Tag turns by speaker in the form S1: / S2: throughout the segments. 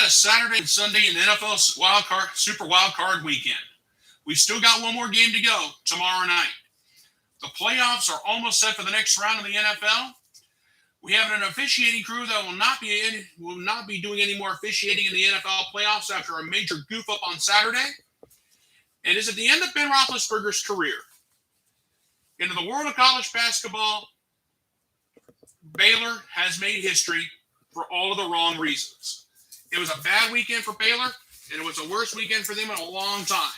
S1: a Saturday and Sunday in the NFL Super Wild Card weekend. We've still got one more game to go tomorrow night. The playoffs are almost set for the next round of the NFL. We have an officiating crew that will not be doing any more officiating in the NFL playoffs after a major goof up on Saturday. And it's at the end of Ben Roethlisberger's career. Into the world of college basketball, Baylor has made history for all of the wrong reasons. It was a bad weekend for Baylor, and it was the worst weekend for them in a long time.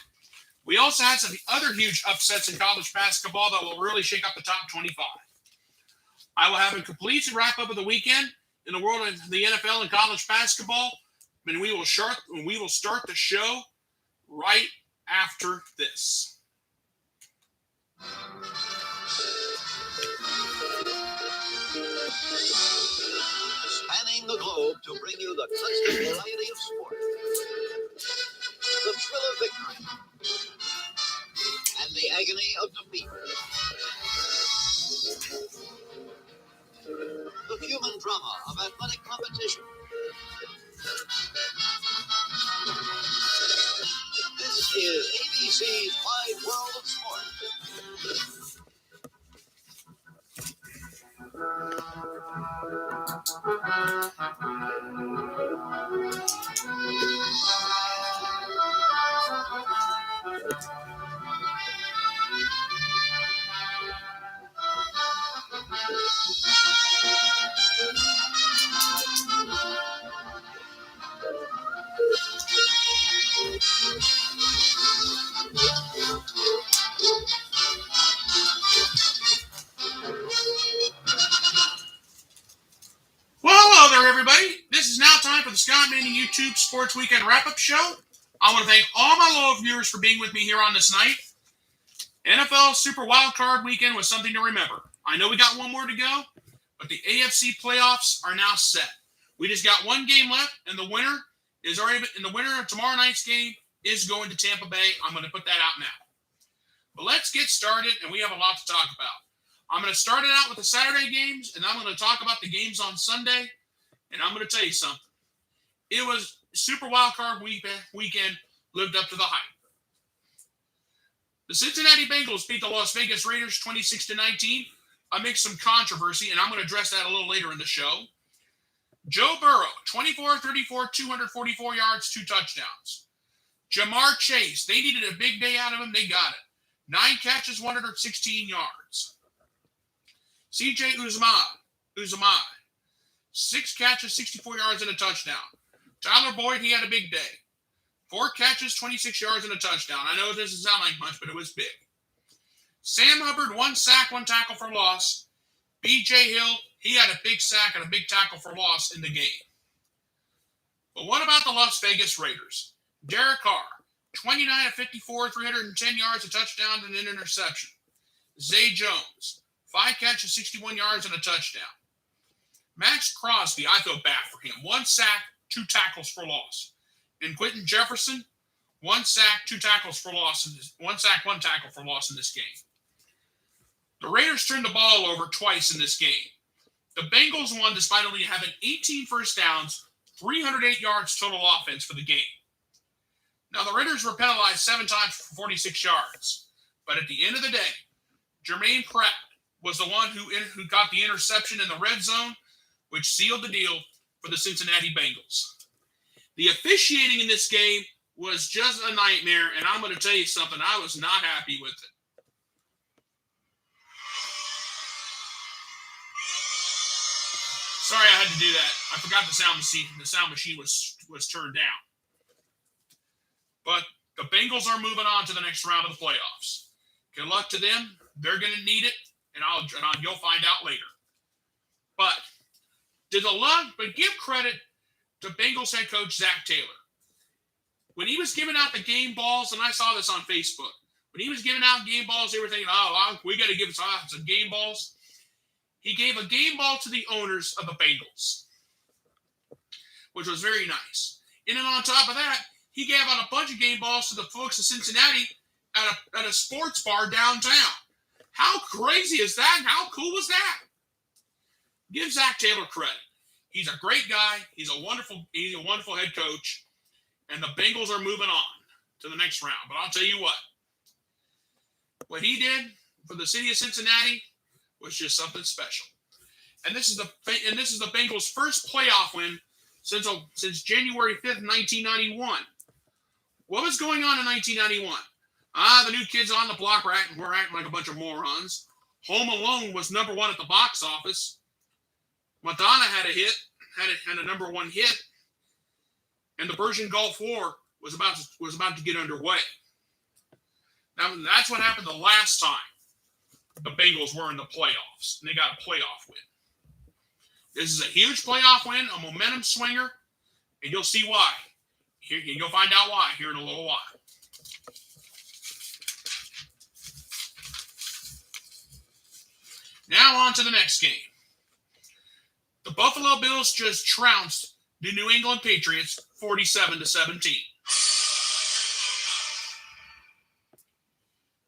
S1: We also had some other huge upsets in college basketball that will really shake up the top 25. I will have a complete wrap-up of the weekend in the world of the NFL and college basketball, and we will start the show right after this.
S2: Spanning the globe to bring you the constant variety of sport, the thrill of victory, and the agony of defeat. The human drama of athletic competition. This is ABC's Wide World of Sport.
S1: Well, hello there, everybody. This is now time for the Scott Manning YouTube Sports Weekend Wrap-Up Show. I want to thank all my loyal viewers for being with me here on this night. NFL Super Wild Card Weekend was something to remember. I know we got one more to go, but the AFC playoffs are now set. We just got one game left, and the winner of tomorrow night's game is going to Tampa Bay. I'm going to put that out now. But let's get started, and we have a lot to talk about. I'm going to start it out with the Saturday games, and I'm going to talk about the games on Sunday, and I'm going to tell you something. It was Super Wild Card weekend lived up to the hype. The Cincinnati Bengals beat the Las Vegas Raiders 26-19 amidst some controversy, and I'm going to address that a little later in the show. Joe Burrow, 24-34, 244 yards, 2 touchdowns. Jamar Chase, they needed a big day out of him. They got it. 9 catches, 116 yards. C.J. Uzomah, 6 catches, 64 yards, and a touchdown. Tyler Boyd, he had a big day. 4 catches, 26 yards, and a touchdown. I know it doesn't sound like much, but it was big. Sam Hubbard, 1 sack, 1 tackle for loss. B.J. Hill, he had a big sack and a big tackle for loss in the game. But what about the Las Vegas Raiders? Derek Carr, 29-54, 310 yards, a touchdown, and an interception. Zay Jones, 5 catches, 61 yards, and a touchdown. Max Crosby, I feel bad for him. 1 sack, 2 tackles for loss. And Quentin Jefferson, 1 sack, 2 tackles for loss. 1 sack, 1 tackle for loss in this game. The Raiders turned the ball over twice in this game. The Bengals won despite only having 18 first downs, 308 yards total offense for the game. Now, the Raiders were penalized 7 times for 46 yards. But at the end of the day, Jermaine Pratt was the one who got the interception in the red zone, which sealed the deal for the Cincinnati Bengals. The officiating in this game was just a nightmare, and I'm going to tell you something. I was not happy with it. Sorry I had to do that. I forgot the sound machine. The sound machine was turned down. But the Bengals are moving on to the next round of the playoffs. Good luck to them. They're going to need it, and you'll find out later. But give credit to Bengals head coach Zach Taylor. When he was giving out the game balls, and I saw this on Facebook, when he was giving out game balls, they were thinking, we got to give some game balls. He gave a game ball to the owners of the Bengals, which was very nice. And then on top of that, he gave out a bunch of game balls to the folks of Cincinnati at a sports bar downtown. How crazy is that? How cool was that? Give Zach Taylor credit. He's a great guy. He's a wonderful head coach. And the Bengals are moving on to the next round. But I'll tell you what he did for the city of Cincinnati was just something special. And this is the Bengals' first playoff win since January 5th, 1991. What was going on in 1991? The new kids on the block were acting like a bunch of morons. Home Alone was number one at the box office. Madonna had a number one hit, and the Persian Gulf War was about to get underway. Now that's what happened the last time the Bengals were in the playoffs, and they got a playoff win. This is a huge playoff win, a momentum swinger, and you'll see why. You'll find out why here in a little while. Now on to the next game. The Buffalo Bills just trounced the New England Patriots 47-17.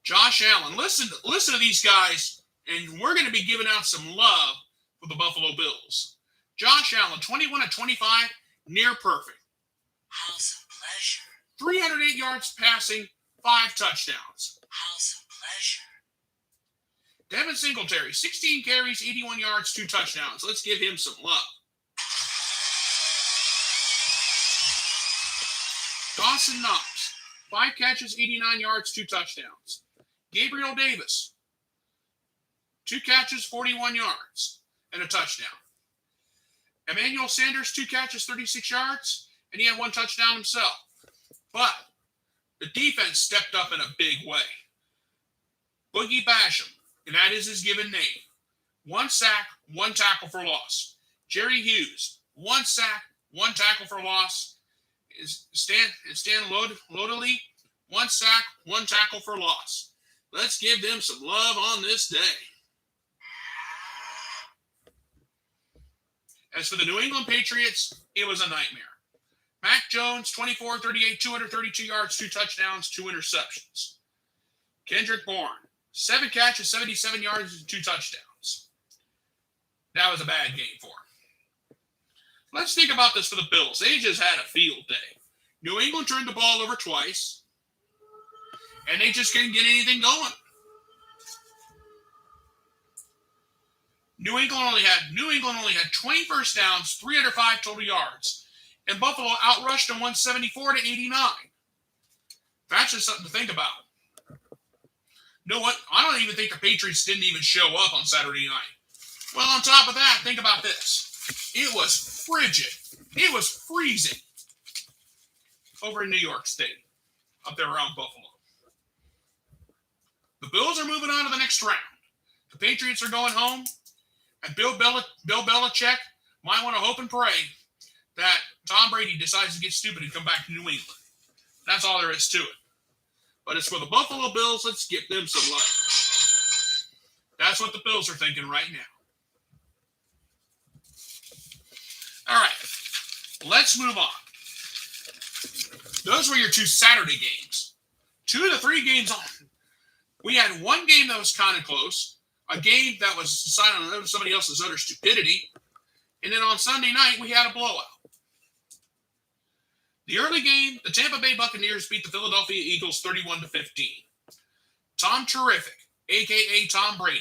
S1: Josh Allen, listen to these guys, and we're going to be giving out some love for the Buffalo Bills. Josh Allen, 21 of 25, near perfect.
S3: House of pleasure.
S1: 308 yards passing, 5 touchdowns.
S3: House of pleasure.
S1: Devin Singletary, 16 carries, 81 yards, 2 touchdowns. Let's give him some love. Dawson Knox, 5 catches, 89 yards, 2 touchdowns. Gabriel Davis, 2 catches, 41 yards, and a touchdown. Emmanuel Sanders, 2 catches, 36 yards, and he had 1 touchdown himself. But the defense stepped up in a big way. Boogie Basham, and that is his given name. 1 sack, 1 tackle for loss. Jerry Hughes, 1 sack, 1 tackle for loss. Stan Lodley, 1 sack, 1 tackle for loss. Let's give them some love on this day. As for the New England Patriots, it was a nightmare. Mac Jones, 24-38, 232 yards, 2 touchdowns, 2 interceptions. Kendrick Bourne, 7 catches, 77 yards, and 2 touchdowns. That was a bad game for him. Let's think about this for the Bills. They just had a field day. New England turned the ball over twice, and they just couldn't get anything going. New England only had 20 first downs, 305 total yards, and Buffalo outrushed them 174-89. That's just something to think about. You know what? I don't even think the Patriots didn't even show up on Saturday night. Well, on top of that, think about this. It was frigid. It was freezing over in New York State, up there around Buffalo. The Bills are moving on to the next round. The Patriots are going home, and Bill Belichick might want to hope and pray that Tom Brady decides to get stupid and come back to New England. That's all there is to it. But as for the Buffalo Bills, let's give them some love. That's what the Bills are thinking right now. All right, let's move on. Those were your 2 Saturday games. 2 of the 3 games on. We had 1 game that was kind of close, a game that was decided on somebody else's utter stupidity, and then on Sunday night, we had a blowout. The early game, the Tampa Bay Buccaneers beat the Philadelphia Eagles 31-15. Tom Terrific, a.k.a. Tom Brady,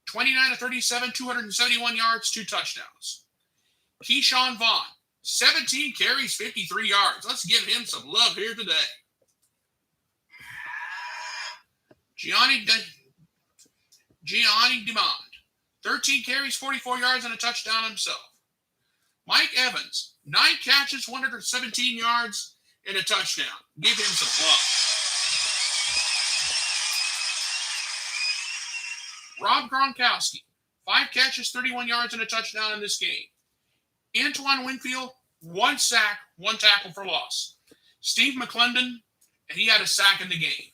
S1: 29 of 37, 271 yards, 2 touchdowns. Keyshawn Vaughn, 17 carries, 53 yards. Let's give him some love here today. Gianni DeMond, 13 carries, 44 yards, and a touchdown himself. Mike Evans, 9 catches, 117 yards, and a touchdown. Give him some love. Rob Gronkowski, 5 catches, 31 yards, and a touchdown in this game. Antoine Winfield, 1 sack, 1 tackle for loss. Steve McClendon, and he had a sack in the game.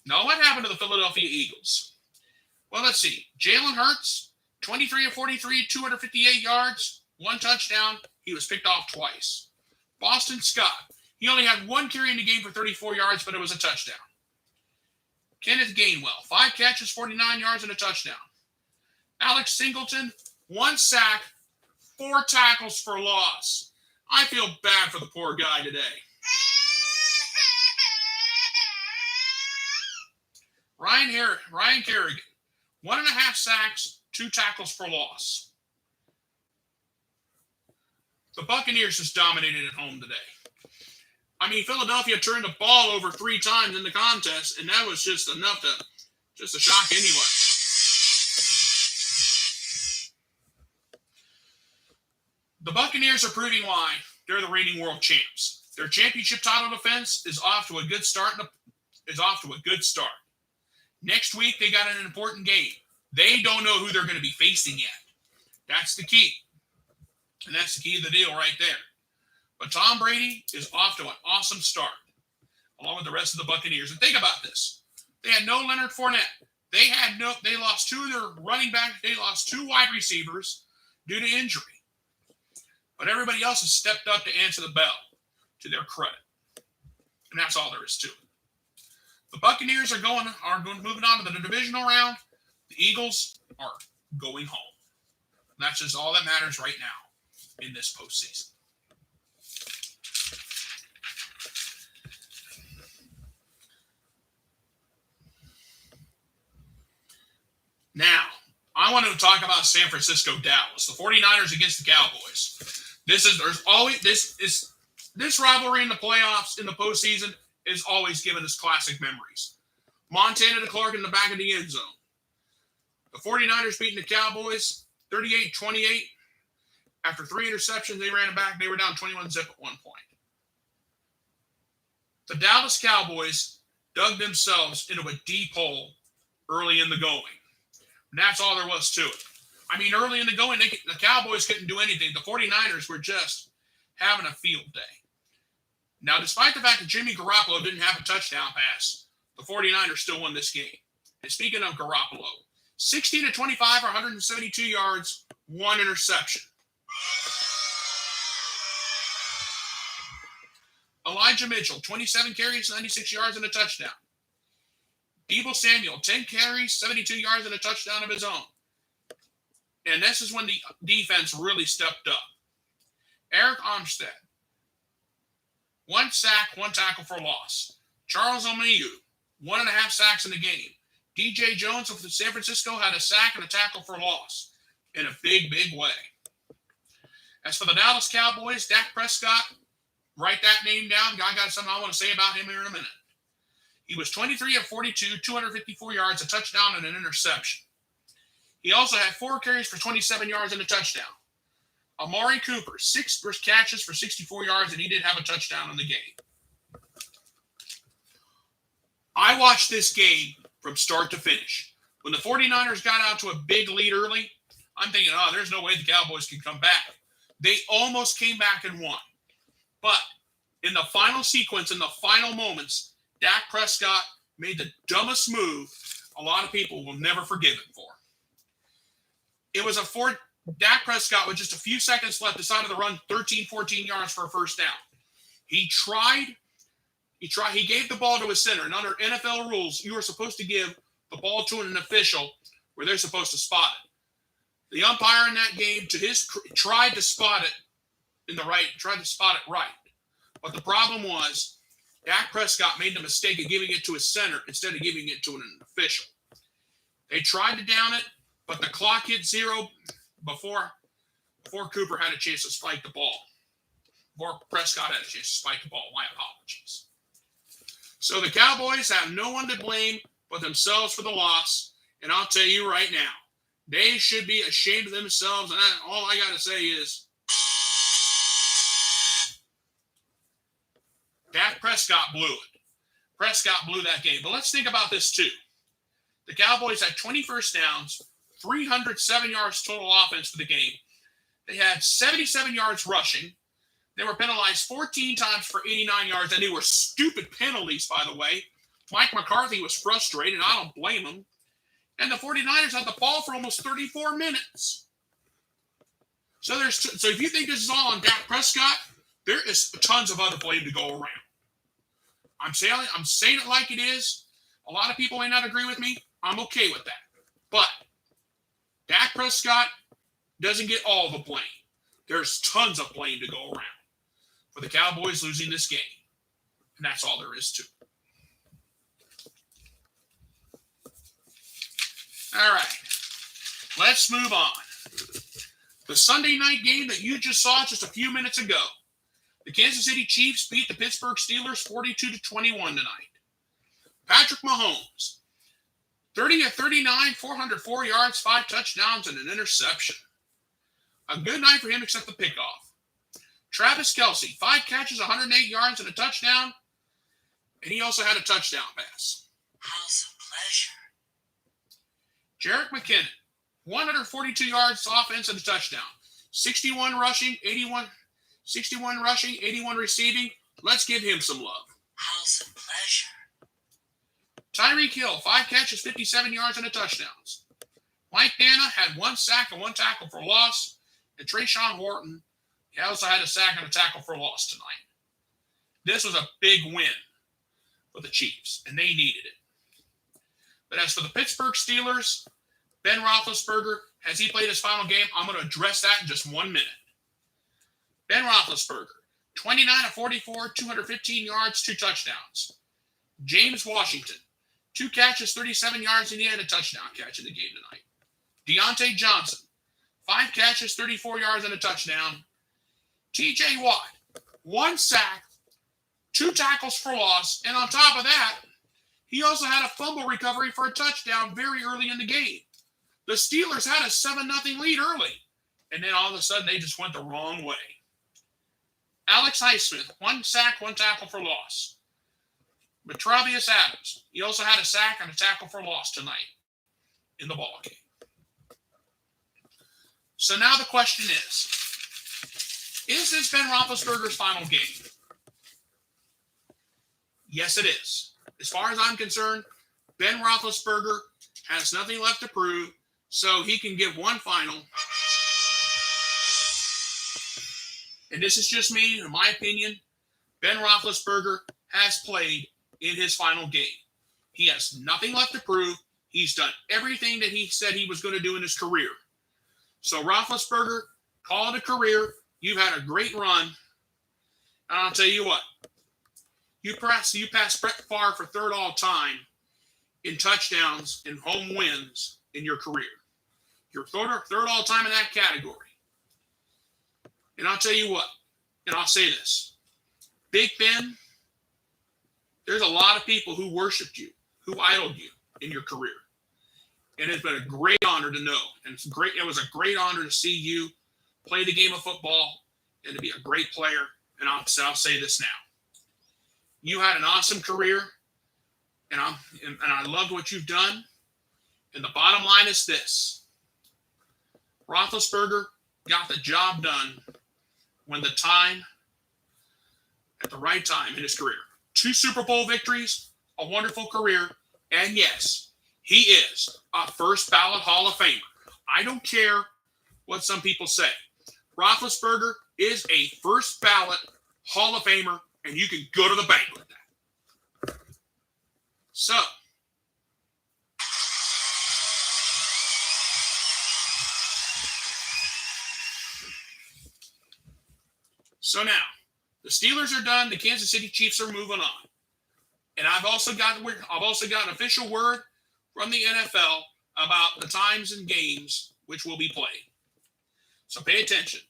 S1: Now, what happened to the Philadelphia Eagles? Well, let's see. Jalen Hurts, 23 of 43, 258 yards, 1 touchdown. He was picked off twice. Boston Scott, he only had 1 carry in the game for 34 yards, but it was a touchdown. Kenneth Gainwell, 5 catches, 49 yards, and a touchdown. Alex Singleton, 1 sack, 4 tackles for loss. I feel bad for the poor guy today. Ryan Kerrigan, 1.5 sacks, 2 tackles for loss. The Buccaneers just dominated at home today. I mean, Philadelphia turned the ball over 3 times in the contest, and that was just enough to shock anyone. The Buccaneers are proving why they're the reigning world champs. Their championship title defense is off to a good start. Next week, they got an important game. They don't know who they're going to be facing yet. That's the key. And that's the key to the deal right there. But Tom Brady is off to an awesome start, along with the rest of the Buccaneers. And think about this. They had no Leonard Fournette. They lost 2 of their running backs. They lost 2 wide receivers due to injury. But everybody else has stepped up to answer the bell, to their credit. And that's all there is to it. The Buccaneers are moving on to the divisional round. The Eagles are going home. And that's just all that matters right now in this postseason. Now, I want to talk about San Francisco Dallas, the 49ers against the Cowboys. This rivalry in the playoffs, in the postseason, is always given us classic memories. Montana to Clark in the back of the end zone. The 49ers beating the Cowboys 38-28. After 3 interceptions, they ran it back. They were down 21-0 at one point. The Dallas Cowboys dug themselves into a deep hole early in the going. And that's all there was to it. I mean, early in the going, the Cowboys couldn't do anything. The 49ers were just having a field day. Now, despite the fact that Jimmy Garoppolo didn't have a touchdown pass, the 49ers still won this game. And speaking of Garoppolo, 16 to 25 for 172 yards, 1 interception. Elijah Mitchell, 27 carries, 96 yards, and a touchdown. Deebo Samuel, 10 carries, 72 yards, and a touchdown of his own. And this is when the defense really stepped up. Eric Armstead, 1 sack, 1 tackle for loss. Charles Omenihu, 1.5 sacks in the game. DJ Jones of San Francisco had a sack and a tackle for loss in a big, big way. As for the Dallas Cowboys, Dak Prescott, write that name down. I got something I want to say about him here in a minute. He was 23 of 42, 254 yards, a touchdown, and an interception. He also had 4 carries for 27 yards and a touchdown. Amari Cooper, 6 catches for 64 yards, and he did have a touchdown in the game. I watched this game from start to finish. When the 49ers got out to a big lead early, I'm thinking, there's no way the Cowboys can come back. They almost came back and won. But in the final sequence, in the final moments, Dak Prescott made the dumbest move a lot of people will never forgive him for. It was Dak Prescott with just a few seconds left decided to run 13, 14 yards for a first down. He gave the ball to his center. And under NFL rules, you are supposed to give the ball to an official where they're supposed to spot it. The umpire in that game tried to spot it right. But the problem was Dak Prescott made the mistake of giving it to his center instead of giving it to an official. They tried to down it, but the clock hit 0 before Cooper had a chance to spike the ball. Before Prescott had a chance to spike the ball. My apologies. So the Cowboys have no one to blame but themselves for the loss. And I'll tell you right now, they should be ashamed of themselves. And all I got to say is, Dak Prescott blew it. Prescott blew that game. But let's think about this too. The Cowboys had 20 first downs, 307 yards total offense for the game. They had 77 yards rushing. They were penalized 14 times for 89 yards, and they were stupid penalties, by the way. Mike McCarthy was frustrated, and I don't blame him. And the 49ers had the ball for almost 34 minutes. So if you think this is all on Dak Prescott, there is tons of other blame to go around. I'm saying it like it is. A lot of people may not agree with me. I'm okay with that. But Dak Prescott doesn't get all the blame. There's tons of blame to go around for the Cowboys losing this game. And that's all there is to it. All right. Let's move on. The Sunday night game that you just saw just a few minutes ago. The Kansas City Chiefs beat the Pittsburgh Steelers 42-21 tonight. Patrick Mahomes, 30 of 39, 404 yards, 5 touchdowns, and an interception. A good night for him except the pickoff. Travis Kelce, 5 catches, 108 yards, and a touchdown. And he also had a touchdown pass.
S3: House of pleasure.
S1: Jerick McKinnon, 142 yards offense and a touchdown. 61 rushing, 81 receiving. Let's give him some love.
S3: House of pleasure.
S1: Tyreek Hill, 5 catches, 57 yards, and a touchdown. Mike Dana had 1 sack and 1 tackle for loss. And Trayshawn Horton, he also had a sack and a tackle for loss tonight. This was a big win for the Chiefs, and they needed it. But as for the Pittsburgh Steelers, Ben Roethlisberger, has he played his final game? I'm going to address that in just 1 minute. Ben Roethlisberger, 29 of 44, 215 yards, 2 touchdowns. James Washington, 2 catches, 37 yards, and he had a touchdown catch in the game tonight. Deontay Johnson, 5 catches, 34 yards, and a touchdown. TJ Watt, 1 sack, 2 tackles for loss, and on top of that, he also had a fumble recovery for a touchdown very early in the game. The Steelers had a 7-0 lead early, and then all of a sudden they just went the wrong way. Alex Highsmith, 1 sack, 1 tackle for loss. But Travius Adams, he also had a sack and a tackle for loss tonight in the ball game. So now the question is this Ben Roethlisberger's final game? Yes, it is. As far as I'm concerned, Ben Roethlisberger has nothing left to prove, so he can give one final. And this is just me, in my opinion. Ben Roethlisberger has played in his final game. He has nothing left to prove. He's done everything that he said he was going to do in his career. So Roethlisberger, call it a career. You've had a great run. And I'll tell you what. You passed Brett Favre for 3rd all-time in touchdowns and home wins in your career. You're 3rd all-time in that category. And I'll tell you what, and I'll say this. Big Ben, there's a lot of people who worshiped you, who idoled you in your career. And it's been a great honor to know. And it was a great honor to see you play the game of football and to be a great player. And I'll say this now. You had an awesome career, and I loved what you've done. And the bottom line is this. Roethlisberger got the job done at the right time in his career. 2 Super Bowl victories, a wonderful career, and yes, he is a first ballot Hall of Famer. I don't care what some people say. Roethlisberger is a first ballot Hall of Famer, and you can go to the bank with that. So now, the Steelers are done. The Kansas City Chiefs are moving on. And I've also got an official word from the NFL about the times and games which will be played. So pay attention.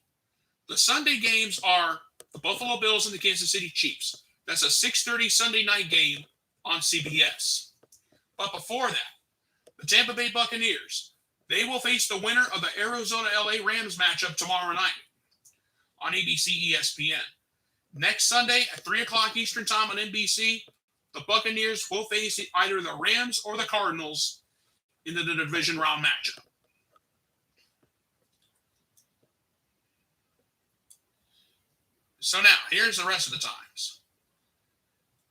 S1: The Sunday games are the Buffalo Bills and the Kansas City Chiefs. That's a 6:30 Sunday night game on CBS. But before that, the Tampa Bay Buccaneers, they will face the winner of the Arizona-LA Rams matchup tomorrow night on ABC ESPN. Next Sunday at 3 o'clock Eastern Time on NBC, the Buccaneers will face either the Rams or the Cardinals in the division round matchup. So now, here's the rest of the times.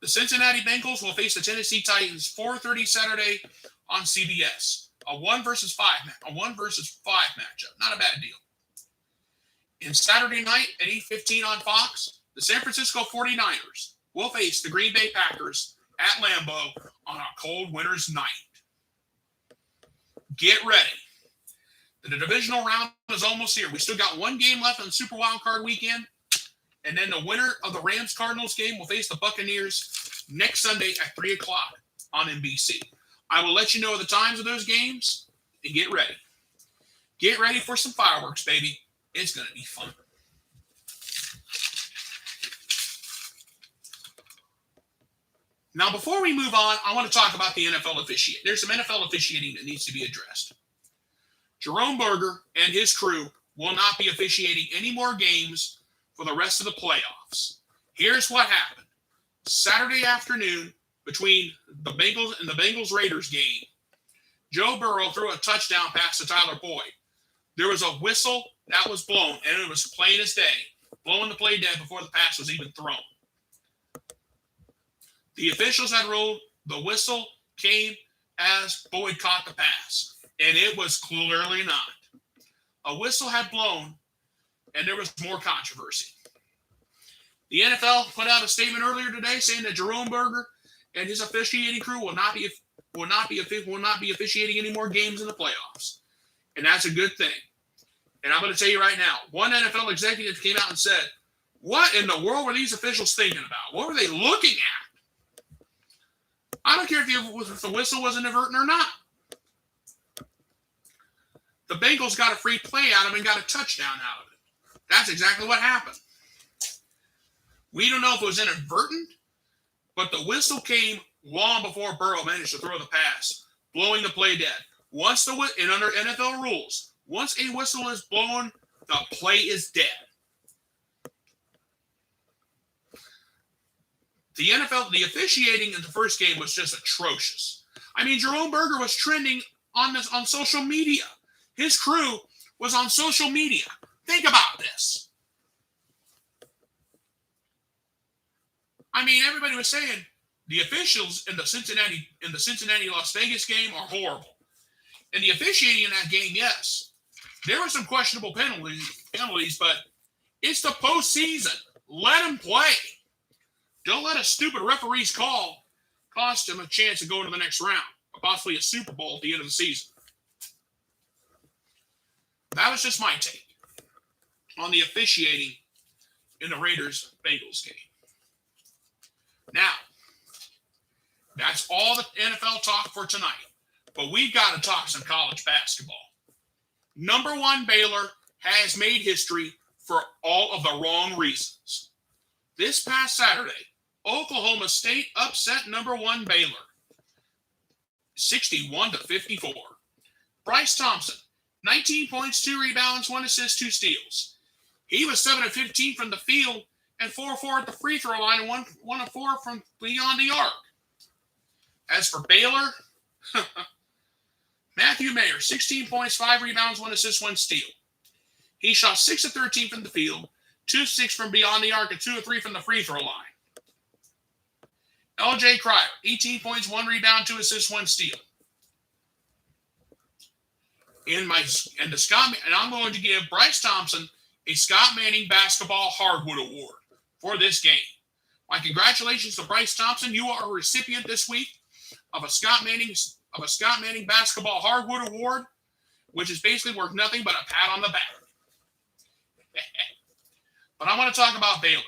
S1: The Cincinnati Bengals will face the Tennessee Titans 4:30 Saturday on CBS. A 1 versus 5 matchup. Not a bad deal. And Saturday night at 8:15 on Fox, the San Francisco 49ers will face the Green Bay Packers at Lambeau on a cold winter's night. Get ready. The divisional round is almost here. We still got one game left on Super Wild Card weekend. And then the winner of the Rams-Cardinals game will face the Buccaneers next Sunday at 3 o'clock on NBC. I will let you know the times of those games and get ready. Get ready for some fireworks, baby. It's going to be fun. Now, before we move on, I want to talk about the NFL officiating. There's some NFL officiating that needs to be addressed. Jerome Berger and his crew will not be officiating any more games for the rest of the playoffs. Here's what happened. Saturday afternoon, between the Bengals and the Bengals-Raiders game, Joe Burrow threw a touchdown pass to Tyler Boyd. There was a whistle that was blown, and it was plain as day, blowing the play dead before the pass was even thrown. The officials had ruled the whistle came as Boyd caught the pass, and it was clearly not. A whistle had blown, and there was more controversy. The NFL put out a statement earlier today saying that Jerome Berger and his officiating crew will not be officiating any more games in the playoffs, and that's a good thing. And I'm going to tell you right now, one NFL executive came out and said, "What in the world were these officials thinking about? What were they looking at? I don't care if the whistle was inadvertent or not. The Bengals got a free play out of it and got a touchdown out of it. That's exactly what happened. We don't know if it was inadvertent, but the whistle came long before Burrow managed to throw the pass, blowing the play dead. And under NFL rules, once a whistle is blown, the play is dead. The officiating in the first game was just atrocious. I mean, Jerome Berger was trending on social media. His crew was on social media. Think about this. I mean, everybody was saying the officials in the Cincinnati Las Vegas game are horrible. And the officiating in that game, yes, there were some questionable penalties, but it's the postseason. Let them play. Don't let a stupid referee's call cost him a chance of going to the next round, or possibly a Super Bowl at the end of the season. That was just my take on the officiating in the Raiders-Bengals game. Now, that's all the NFL talk for tonight. But we've got to talk some college basketball. Number one, Baylor has made history for all of the wrong reasons. This past Saturday, Oklahoma State upset number one Baylor, 61-54. Bryce Thompson, 19 points, 2 rebounds, 1 assist, 2 steals. He was 7 of 15 from the field and 4-4 at the free throw line and 1 of 4 from beyond the arc. As for Baylor, Matthew Mayer, 16 points, 5 rebounds, 1 assist, 1 steal. He shot 6 of 13 from the field, 2 of 6 from beyond the arc, and 2 of 3 from the free throw line. L.J. Cryer, 18 points, 1 rebound, 2 assists, 1 steal. I'm going to give Bryce Thompson a Scott Manning Basketball Hardwood Award for this game. My congratulations to Bryce Thompson. You are a recipient this week of a Scott Manning Basketball Hardwood Award, which is basically worth nothing but a pat on the back. But I want to talk about Baylor.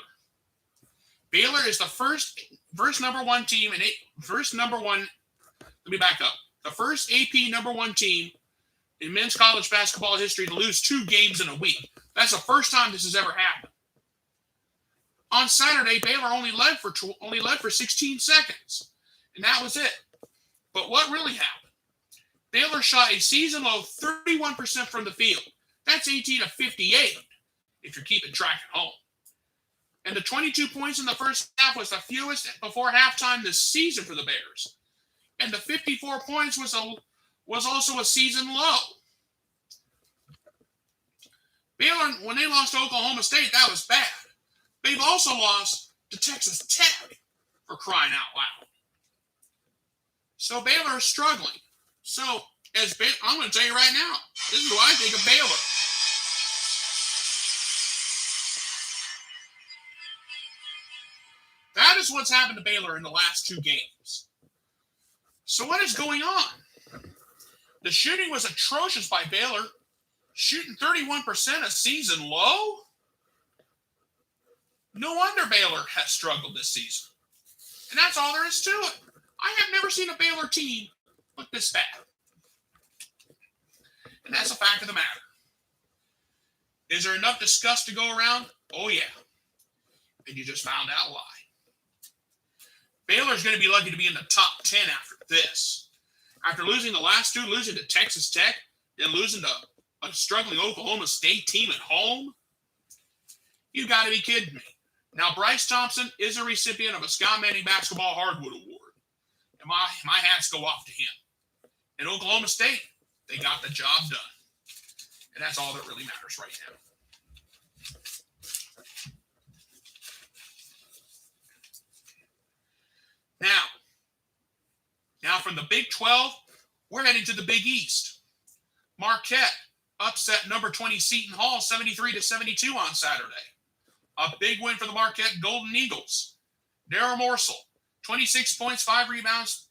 S1: Baylor is the first number one team and the first AP number one team in men's college basketball history to lose 2 games in a week. That's the first time this has ever happened. On Saturday, Baylor only led for 16 seconds, and that was it. But what really happened? Baylor shot a season-low 31% from the field. That's 18 of 58, if you're keeping track at home. And the 22 points in the first half was the fewest before halftime this season for the Bears. And the 54 points was also a season low. Baylor, when they lost to Oklahoma State, that was bad. They've also lost to Texas Tech, for crying out loud. So Baylor is struggling. So I'm going to tell you right now, this is what I think of Baylor. That is what's happened to Baylor in the last 2 games. So what is going on? The shooting was atrocious by Baylor. Shooting 31% a season low? No wonder Baylor has struggled this season. And that's all there is to it. I have never seen a Baylor team look this bad. And that's a fact of the matter. Is there enough disgust to go around? Oh, yeah. And you just found out why. Baylor's going to be lucky to be in the top 10 after this. After losing the last two, losing to Texas Tech, then losing to a struggling Oklahoma State team at home, you got to be kidding me. Now, Bryce Thompson is a recipient of a Scott Manning Basketball Hardwood Award. And my hats go off to him. In Oklahoma State, they got the job done. And that's all that really matters right now. Now from the Big 12, we're heading to the Big East. Marquette upset number 20 Seton Hall 73-72 on Saturday. A big win for the Marquette Golden Eagles. Darryl Morsell, 26 points, 5 rebounds,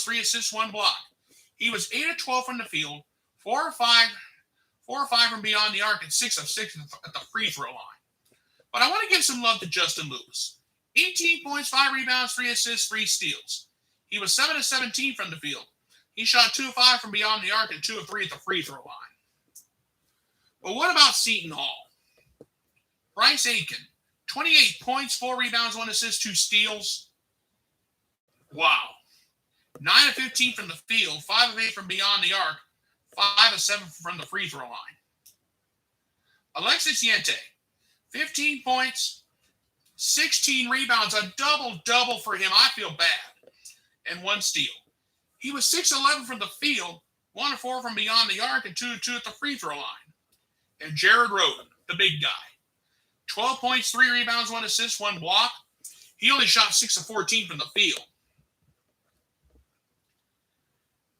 S1: 3 assists, 1 block. He was 8 of 12 from the field, 4 or 5 from beyond the arc, and 6 of 6 at the free throw line. But I want to give some love to Justin Lewis. 18 points, 5 rebounds, 3 assists, 3 steals. He was 7 of 17 from the field. He shot 2 of 5 from beyond the arc and 2 of 3 at the free throw line. But what about Seton Hall? Bryce Aiken, 28 points, 4 rebounds, 1 assist, 2 steals. Wow. 9 of 15 from the field, 5 of 8 from beyond the arc, 5 of 7 from the free throw line. Alexis Yente, 15 points, 16 rebounds, a double-double for him. I feel bad. And 1 steal. He was 6-11 from the field, 1 of 4 from beyond the arc, and 2 of 2 at the free throw line. And Jared Roden, the big guy. 12 points, 3 rebounds, 1 assist, 1 block. He only shot 6 of 14 from the field.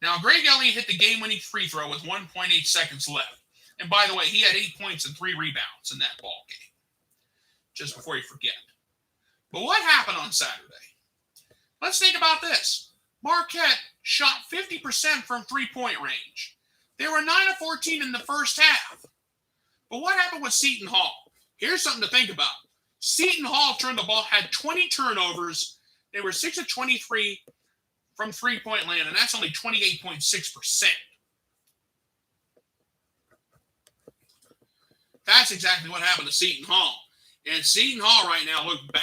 S1: Now, Greg Elliott hit the game-winning free throw with 1.8 seconds left. And by the way, he had 8 points and 3 rebounds in that ball game. Just before you forget. But what happened on Saturday? Let's think about this. Marquette shot 50% from three-point range. They were 9 of 14 in the first half. But what happened with Seton Hall? Here's something to think about. Seton Hall turned the ball, had 20 turnovers. They were 6 of 23 from three-point land, and that's only 28.6%. That's exactly what happened to Seton Hall. And Seton Hall right now looked bad.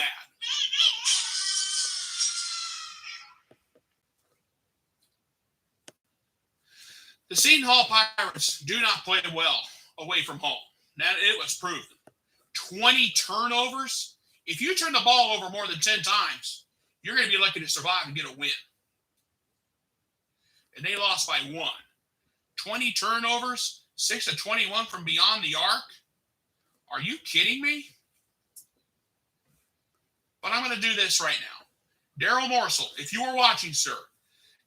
S1: The Seton Hall Pirates do not play well away from home. Now, it was proven. 20 turnovers. If you turn the ball over more than 10 times, you're going to be lucky to survive and get a win. And they lost by 1. 20 turnovers, 6 of 21 from beyond the arc. Are you kidding me? But I'm going to do this right now. Darryl Morsell, if you are watching, sir,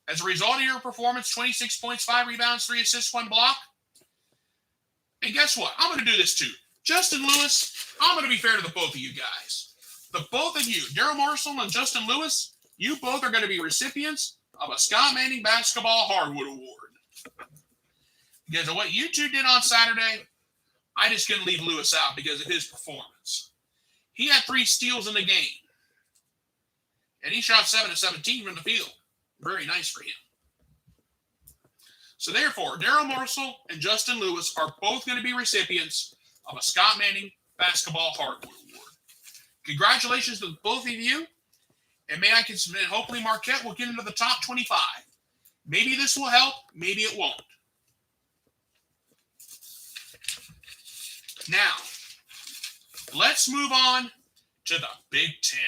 S1: as a result of your performance, 26 points, 5 rebounds, 3 assists, 1 block. And guess what? I'm going to do this too. Justin Lewis, I'm going to be fair to the both of you guys. The both of you, Darryl Morsell and Justin Lewis, you both are going to be recipients of a Scott Manning Basketball Hardwood Award. Because of what you two did on Saturday, I just couldn't leave Lewis out because of his performance. He had 3 steals in the game. And he shot 7 of 17 from the field. Very nice for him. So therefore, Darryl Morsell and Justin Lewis are both going to be recipients of a Scott Manning Basketball Hardwood Award. Congratulations to both of you. And may I can submit, hopefully Marquette will get into the top 25. Maybe this will help. Maybe it won't. Now, let's move on to the Big Ten.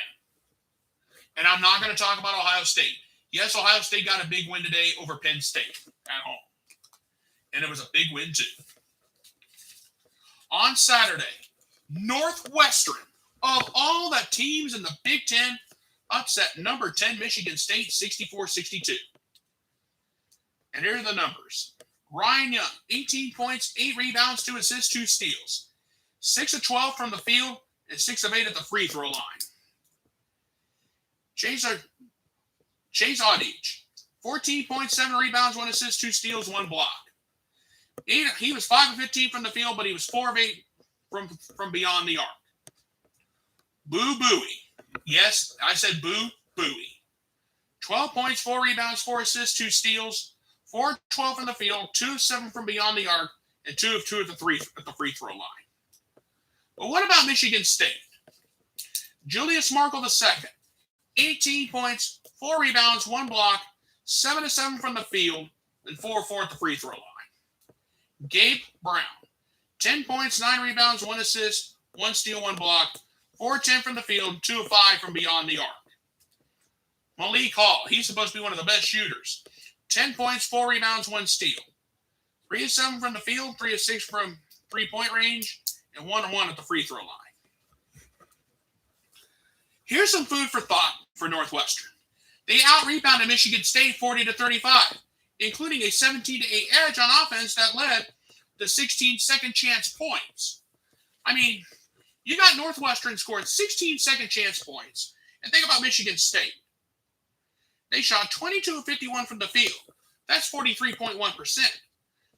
S1: And I'm not going to talk about Ohio State. Yes, Ohio State got a big win today over Penn State at home. And it was a big win too. On Saturday, Northwestern, of all the teams in the Big Ten, upset number 10 Michigan State 64-62. And here are the numbers. Ryan Young, 18 points, 8 rebounds, 2 assists, 2 steals. 6 of 12 from the field and 6 of 8 at the free throw line. Chase Audich, 14 points, 7 rebounds, 1 assist, 2 steals, 1 block. He was 5 of 15 from the field, but he was 4 of 8 from beyond the arc. Boo Booey. Yes, I said Boo Booey. 12 points, 4 rebounds, 4 assists, 2 steals, 4 of 12 from the field, 2 of 7 from beyond the arc, and 2 of 2 at the free throw line. But what about Michigan State? Julius Markle II, 18 points, 4 rebounds, 1 block, 7 of 7 from the field, and 4 of 4 at the free throw line. Gabe Brown, 10 points, 9 rebounds, 1 assist, 1 steal, 1 block, 4 of 10 from the field, 2 of 5 from beyond the arc. Malik Hall, he's supposed to be one of the best shooters. 10 points, 4 rebounds, 1 steal. 3 of 7 from the field, 3 of 6 from three-point range, and 1 of 1 at the free throw line. Here's some food for thought for Northwestern. They out-rebounded Michigan State 40-35, including a 17-8 edge on offense that led to 16 second chance points. I mean, you got Northwestern scored 16 second chance points. And think about Michigan State. They shot 22 of 51 from the field. That's 43.1%.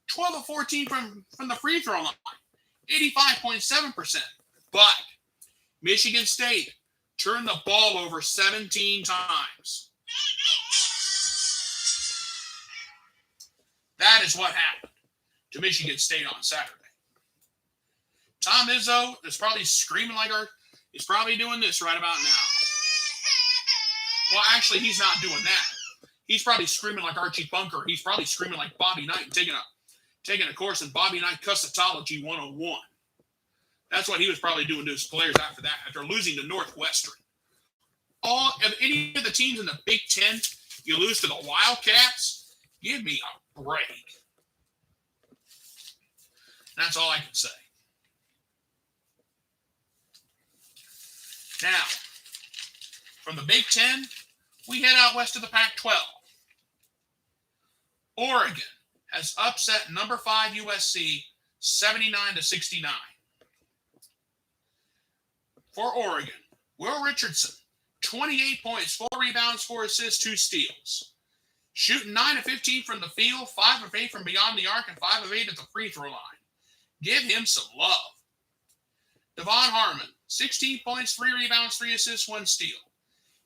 S1: 12 of 14 from the free throw line. 85.7%. But Michigan State turned the ball over 17 times. That is what happened to Michigan State on Saturday. Tom Izzo is probably screaming he's probably doing this right about now. Well, actually, he's not doing that. He's probably screaming like Archie Bunker. He's probably screaming like Bobby Knight and taking a course in Bobby Knight Cussatology 101. That's what he was probably doing to his players after that, after losing to Northwestern. If any of the teams in the Big Ten, you lose to the Wildcats, give me a break. That's all I can say. Now, from the Big Ten, we head out west of the Pac-12. Oregon has upset number 5 USC 79-69. For Oregon, Will Richardson, 28 points, 4 rebounds, 4 assists, 2 steals. Shooting 9 of 15 from the field, 5 of 8 from beyond the arc, and 5 of 8 at the free throw line. Give him some love. Devon Harmon, 16 points, 3 rebounds, 3 assists, 1 steal.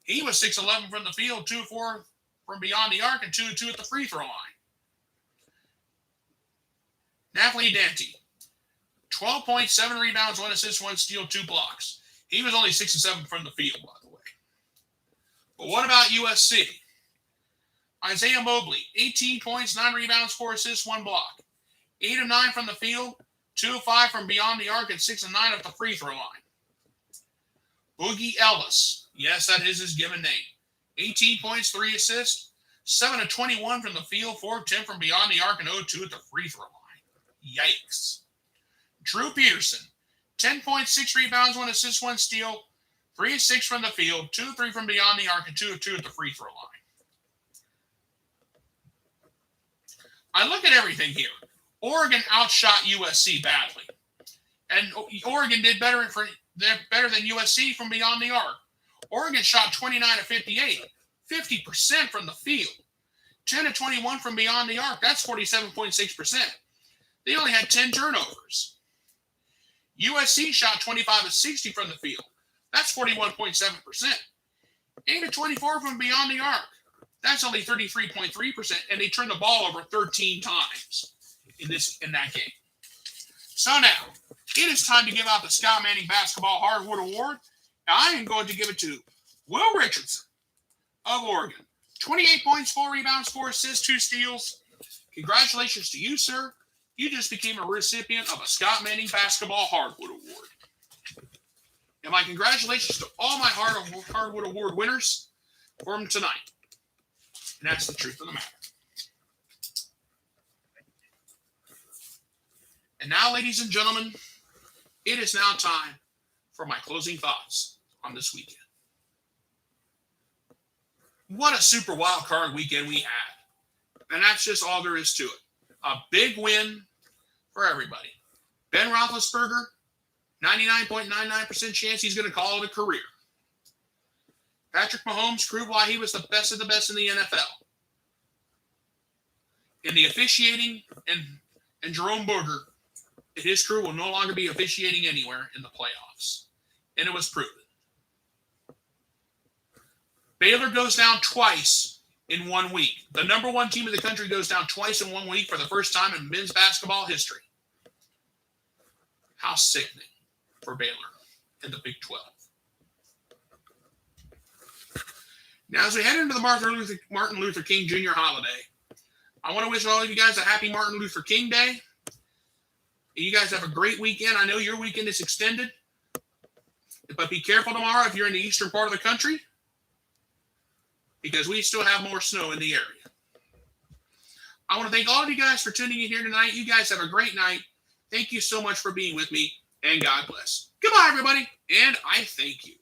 S1: He was 6-11 from the field, 2 of 4 from beyond the arc, and 2 of 2 at the free throw line. Napoli Dante, 12 points, 7 rebounds, 1 assist, 1 steal, 2 blocks. He was only 6-7 from the field, by the way. But what about USC? Isaiah Mobley, 18 points, 9 rebounds, 4 assists, 1 block. 8 of 9 from the field, 2 of 5 from beyond the arc, and 6 of 9 at the free throw line. Boogie Ellis, yes, that is his given name. 18 points, 3 assists, 7 of 21 from the field, 4 of 10 from beyond the arc, and 0 of 2 at the free throw line. Yikes. Drew Peterson, 10 points, 6 rebounds, 1 assist, 1 steal, 3 of 6 from the field, 2 of 3 from beyond the arc, and 2 of 2 at the free throw line. I look at everything here. Oregon outshot USC badly. And Oregon did better than USC from beyond the arc. Oregon shot 29 of 58, 50% from the field. 10 of 21 from beyond the arc. That's 47.6%. They only had 10 turnovers. USC shot 25 of 60 from the field. That's 41.7%. 8 of 24 from beyond the arc. That's only 33.3%, and they turned the ball over 13 times in that game. So now, it is time to give out the Scott Manning Basketball Hardwood Award. I am going to give it to Will Richardson of Oregon. 28 points, 4 rebounds, 4 assists, 2 steals. Congratulations to you, sir. You just became a recipient of a Scott Manning Basketball Hardwood Award. And my congratulations to all my Hardwood Award winners from tonight. And that's the truth of the matter. And now, ladies and gentlemen, it is now time for my closing thoughts on this weekend. What a super wild card weekend we had. And that's just all there is to it. A big win for everybody. Ben Roethlisberger, 99.99% chance he's going to call it a career. Patrick Mahomes proved why he was the best of the best in the NFL. In the officiating and and Jerome Boger and his crew will no longer be officiating anywhere in the playoffs. And it was proven. Baylor goes down twice in 1 week. The number one team in the country goes down twice in 1 week for the first time in men's basketball history. How sickening for Baylor in the Big 12. Now, as we head into the Martin Luther King Jr. holiday, I want to wish all of you guys a happy Martin Luther King Day. You guys have a great weekend. I know your weekend is extended, but be careful tomorrow if you're in the eastern part of the country, because we still have more snow in the area. I want to thank all of you guys for tuning in here tonight. You guys have a great night. Thank you so much for being with me, and God bless. Goodbye, everybody, and I thank you.